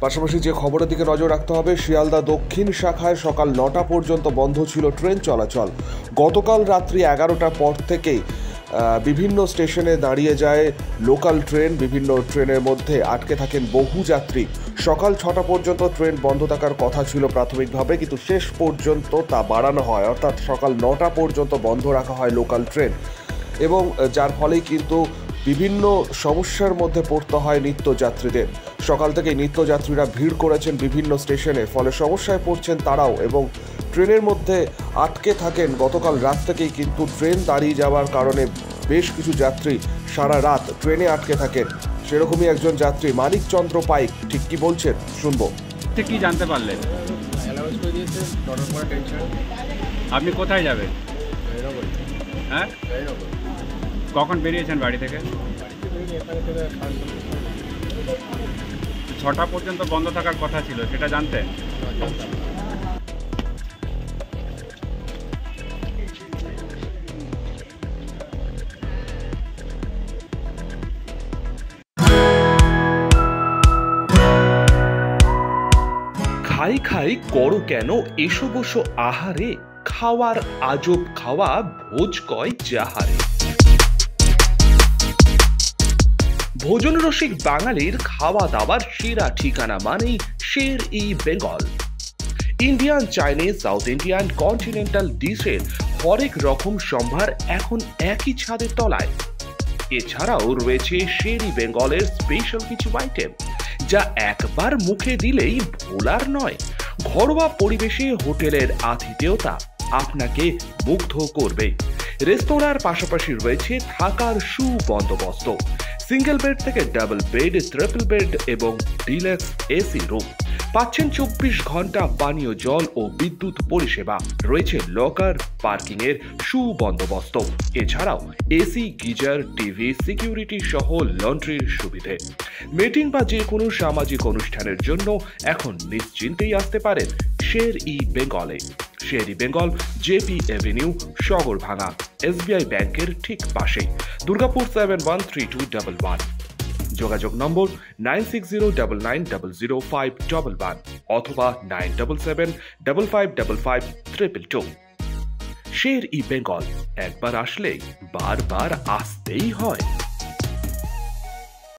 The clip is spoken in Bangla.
পাশাপাশি যে খবরের দিকে নজর রাখতে হবে, শিয়ালদা দক্ষিণ শাখায় সকাল 9টা পর্যন্ত বন্ধ ছিল ট্রেন চলাচল। গতকাল রাত্রি 11টার পর থেকেই বিভিন্ন স্টেশনে দাঁড়িয়ে যায় লোকাল ট্রেন। বিভিন্ন ট্রেনের মধ্যে আটকে থাকেন বহু যাত্রী। সকাল 6টা পর্যন্ত ট্রেন বন্ধ থাকার কথা ছিল প্রাথমিকভাবে, কিন্তু শেষ পর্যন্ত তা বাড়ানো হয়, অর্থাৎ সকাল 9টা পর্যন্ত বন্ধ রাখা হয় লোকাল ট্রেন, এবং যার ফলেই কিন্তু বিভিন্ন সমস্যার মধ্যে পড়তে হয় নিত্যযাত্রীদের। সকাল থেকে নিত্যযাত্রীরা ভিড় করেছেন বিভিন্ন স্টেশনে, ফলে সমস্যায় পড়ছেন তারাও এবং ট্রেনের মধ্যে আটকে থাকেন। গতকাল রাত থেকেই কিন্তু ট্রেন দাঁড়িয়ে যাওয়ার কারণে বেশ কিছু যাত্রী সারা রাত ট্রেনে আটকে থাকেন। সেরকমই একজন যাত্রী মানিক চন্দ্র পাইক ঠিক কি বলছেন শুনবো। কি জানতে পারলেন? আপনি কোথায় যাবেন? হ্যাঁ, কখন বেরিয়েছেন বাড়ি থেকে? 6টা পর্যন্ত বন্ধ থাকার কথা ছিল, সেটা জানতেন? খাই খাই করো কেন এসো বসো আহারে, খাওয়ার আজব খাওয়া ভোজ কয় যাহারে। ভোজন রসিক বাঙালির খাওয়া দাওয়ার সেরা ঠিকানা মানেই Sher e Bengal. Indian, Chinese, South Indian, continental ডিশের হরেক রকম সম্ভার এখন একই ছাদের তলায়। এছাড়াও রয়েছে শের ই বেঙ্গলের স্পেশাল কিছু আইটেম যা একবার মুখে দিলেই ভোলার নয়। ঘরোয়া পরিবেশে হোটেলের আতিথেয়তা আপনাকে মুগ্ধ করবে। রেস্তোরাঁর পাশাপাশি রয়েছে থাকার সুবন্দোবস্ত। সিঙ্গেল বেড থেকে ডাবল বেড, ট্রিপল বেড এবং ডিলাক্স এসি রুম। পাচ্ছেন 24 ঘন্টা পানীয় জল ও বিদ্যুৎ পরিষেবা। রয়েছে লকার, পার্কিং এর সুবন্দোবস্ত। এছাড়াও এসি, গিজার, টিভি, সিকিউরিটি সহ লন্ড্রির সুবিধে। মিটিং বা যে কোনো সামাজিক অনুষ্ঠানের জন্য এখন নিশ্চিন্তেই আসতে পারেন শের ই বেঙ্গলে। Sher e Bengal, JP avenue, Sagarbhanga, SBI ব্যাংকের ঠিক পাশেই, দুর্গাপুর 713211। যোগাযোগ নম্বর 9609900511 অথবা 9775555222। শের ই বেঙ্গল, একবার আসলেই বারবার আসতেই হয়।